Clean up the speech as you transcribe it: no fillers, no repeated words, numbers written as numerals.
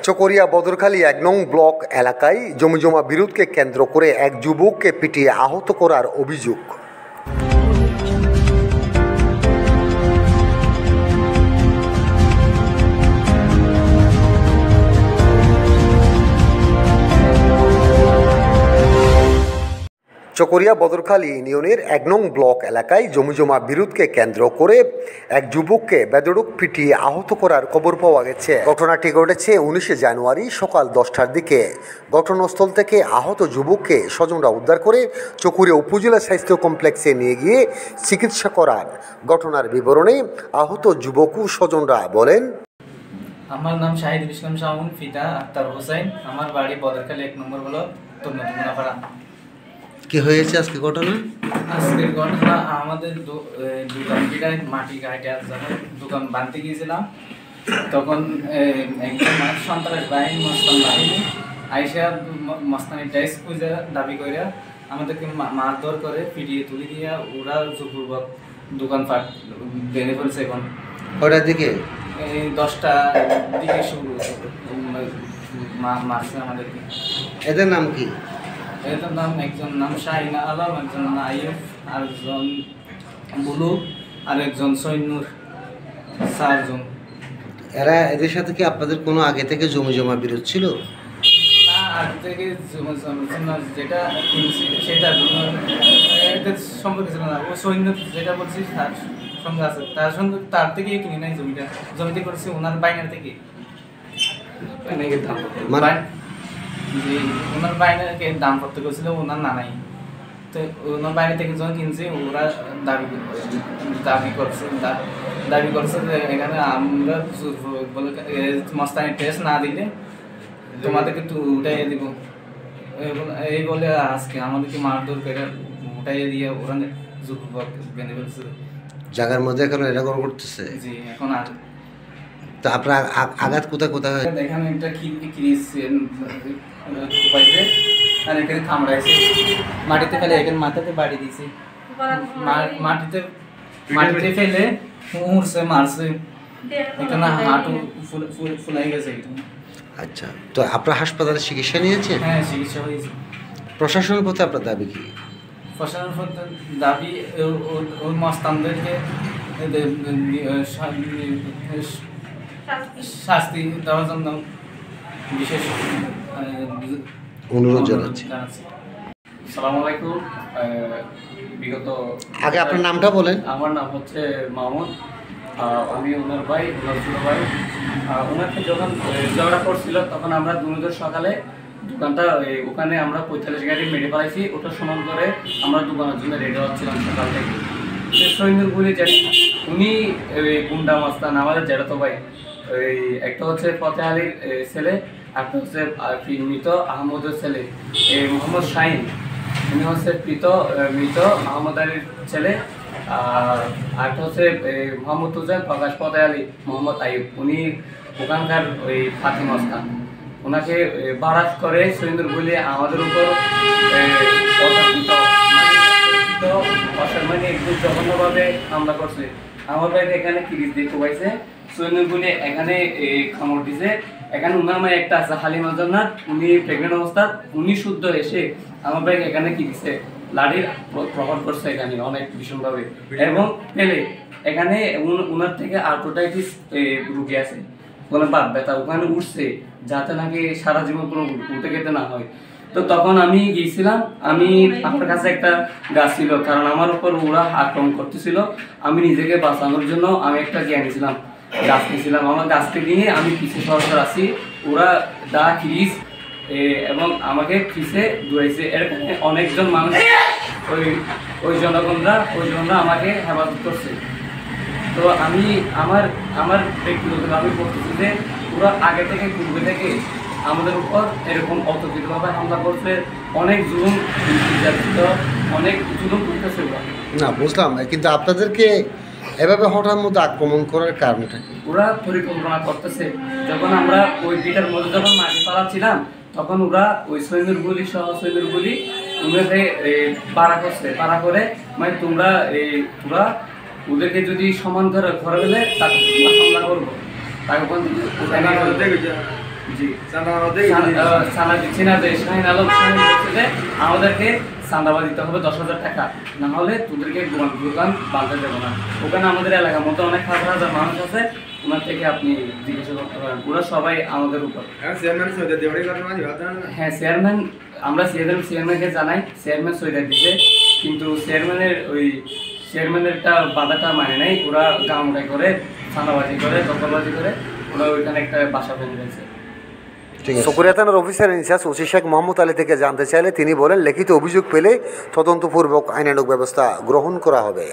চকরিয়া বদরখালী ১ নং ব্লক এলাকায় জমিজমা বিরোধকে কেন্দ্র করে এক যুবককে পিটিয়ে আহত করার অভিযোগ। চকরিয়া বদরখালী ইউনিয়নের ১ নং ব্লক এলাকায় জমিজমা বিরোধকে কেন্দ্র করে এক যুবককে বেধড়ক পিটিয়ে আহত করার খবর পাওয়া গেছে। ঘটনাটি ঘটেছে ১৯ জানুয়ারি সকাল ১০টার দিকে। ঘটনাস্থল থেকে আহত যুবককে স্বজনরা উদ্ধার করে চকরিয়া উপজেলা স্বাস্থ্য কমপ্লেক্সে নিয়ে গিয়ে চিকিৎসা করান। ঘটনার বিবরণে আহত যুবক ও স্বজনরা বলেন, আমার নাম শাহিদুল ইসলাম শাওন পিতা আক্তার হোসেন। আমার বাড়ি বদরখালী ১ নম্বর ব্লক তন্নতমুনাপাড়া। কি হয়েছে আজকে ঘটনা? আজকের ঘটনা আমাদের দোকান পিটায় মাটি কাটে দোকান বানতে গিয়েছিলাম। তখন একজন সন্ত্রাস বাহিনী মস্তান বাহিনী আইসা মস্তানি টাইস খুঁজে দাবি করে আমাদেরকে মারধর করে পিটিয়ে তুলে দিয়ে ওরা জোরপূর্বক দোকান ফাট ভেঙে ফেলছে। এখন কটার দিকে? এই 10টা দিকে শুরু মারছে আমাদেরকে। এদের নাম কি? এদের নাম একজন নাম শাহিনা আলম, একজন আইয়ুব, আরেকজন বুলু, আর একজন সৈন্নুর, 4 জন। এদের সাথে কি আপনাদের কোনো আগে থেকে জমিজমা বিরোধ ছিল? না, আগে থেকে যেটা সেটা এদের সম্পর্কে ছিল না। ও সৈন্য যেটা বলছি তার সঙ্গে আছে, তার থেকেই কিনে নাই জমিতে করেছে ওনার বাইনার থেকে। ওনার বাইনাকে দাম করতে গেছিল ওনার নানাই, তো ওনার বাইরে থেকে যখন কিনছে ওরা দাবি করছে যে এখানে আমরা মস্তানি টেস্ট না দিলে তোমাদেরকে উঠাইয়ে দিব এই বলে আজকে আমাদেরকে মারধর করে উঠাইয়ে দিয়ে ওরা জোরপূর্বক বেঁধে ফেলছে। জায়গার মধ্যে এখন এটা করতেছে। জি, এখন আর তো আপনার আঘাত কোথায় কোথায় হয়? এখানে একটা ক্রিজ পাইছে আর এখানে কামড়াইছে, মাটিতে ফেলে এখানে মাথাতে বাড়ি দিয়েছে, মাটিতে ফেলে উড়ছে মারছে, এখানে হাঁটু ফুলাই গেছে। আচ্ছা, তো আপনার হাসপাতালে চিকিৎসা নিয়েছে? হ্যাঁ, চিকিৎসা হয়েছে। প্রশাসনের প্রতি আপনার দাবি কি? প্রশাসনের প্রতি দাবি ওই মস্তানদেরকে শাস্তি দেওয়ার জন্য বিশেষ অনুরোধ জানাচ্ছি। আসসালামু আলাইকুম। বিগত আগে আপনার নামটা বলেন। আমার নাম হচ্ছে মামুন। আমি ওনার ভাই, ওনার ছোট ভাই। ওনাকে যখন ঝগড়া করছিল তখন আমরা দুজনের সকালে দোকানটা ওখানে আমরা 45 গাড়ি মেরে ফেলাইছি। ওটা সমান করে আমরা দোকানের জন্য রেডি হচ্ছিলাম সকাল থেকে। সৈন্যর গুলি উনি গুন্ডা মাস্তান আমাদের জেঠাতো ভাই। একটা হচ্ছে ফতেহ আলীর ছেলে, একটা হচ্ছে মৃত আহমদের ছেলে মোহাম্মদ শাহিন, উনি হচ্ছে মৃত আহমদ আলীর ছেলে। আর একটা হচ্ছে মোহাম্মদ হুসেন প্রকাশ ফতেহ আলী মোহাম্মদ আইয়ুব, উনি ওখানকার ওই ফাতিম ওস্তাদ। ওনাকে বারাত করে সৈন্যর গুলি আমাদের উপর অসম্মানী একটু জঘন্যভাবে হামলা করছে। আমার ভাইকে এখানে কিরিশ দিয়ে কোবাইছে, সৈন্যর গুলি এখানে কামড় দিছে। এখানে উনার মায়ের একটা আছে হালিমা জান্নাত, উনি প্রেগনেন্ট অবস্থা, উনি শুদ্ধ এসে আমার ভাইকে এখানে কি দিছে লাঠির প্রহার করছে এখানে অনেক ভীষণভাবে। এবং পেলে এখানে উনার থেকে আর্থ্রাইটিস রুগী আছে, কোনো বাত ব্যথা ওখানে উঠছে, যাতে নাকি সারা জীবন কোনো উঠে খেতে না হয়। তো তখন আমি গিয়েছিলাম, আমি আমার কাছে একটা গাছ ছিল, কারণ আমার উপর ওরা আক্রমণ করতেছিল। আমি নিজেকে বাঁচানোর জন্য আমি একটা জ্ঞানীছিলাম, গাছ নিয়েছিলাম। আমার গাছকে নিয়ে আমি পিছিয়ে সরকার আসি, ওরা দা খিরিস এবং আমাকে পিছিয়ে দৌড়াইছে। এরকম অনেকজন মানুষ ওই জনগণরা আমাকে হেফাজত করছে। তো আমি আমার ব্যক্তিগত আমি বলতেছি যে ওরা আগে থেকে পূর্বে থেকে আমাদের উপর এরকম অতর্কিতভাবে হামলা করছে, অনেক জুলুম নির্যাতিত, অনেক জুলুম করতেছে ওরা। না, বুঝলাম, কিন্তু আপনাদেরকে এভাবে হঠাৎ মধ্যে আক্রমণ করার কারণটা কি? ওরা পরিকল্পনা করতেছে। যখন আমরা ওই পিটার মধ্যে যখন মাটি পালাচ্ছিলাম তখন ওরা ওই সৈন্যের গুলি সহ সৈন্যের গুলি ওদেরকে পাড়া করছে। পাড়া করে মানে তোমরা ওদেরকে যদি সমান ধরে ঘরে গেলে তাকে হামলা করবো, তাকে জি চাঁদা দিচ্ছি না, যে শাহিন আলম শাহিন বলছে যে আমাদেরকে চাঁদাবা দিতে হবে 10,000 টাকা, না হলে তোদেরকে দোকান বাঁধতে দেবো না। ওখানে আমাদের এলাকার মতো অনেক হাজার হাজার মানুষ আছে, ওনার থেকে আপনি জিজ্ঞাসা করতে পারেন, ওরা সবাই আমাদের উপর। হ্যাঁ চেয়ারম্যান, আমরা চেয়ারম্যানকে জানাই, চেয়ারম্যান সৈদার দিছে, কিন্তু চেয়ারম্যানেরটা বাধাটা মানে নাই, ওরা গামড়াই করে, চাঁদাবাজি করে, দখলবাজি করে, ওরা ওইখানে একটা বাসা বেঁধে গেছে। চকরিয়া থানার officer in charge OC Sheikh Mohammad Ali থেকে জানতে চাইলে তিনি বলেন, লিখিত অভিযোগ পেলে তদন্তপূর্বক আইনানুগ ব্যবস্থা গ্রহণ করা হবে।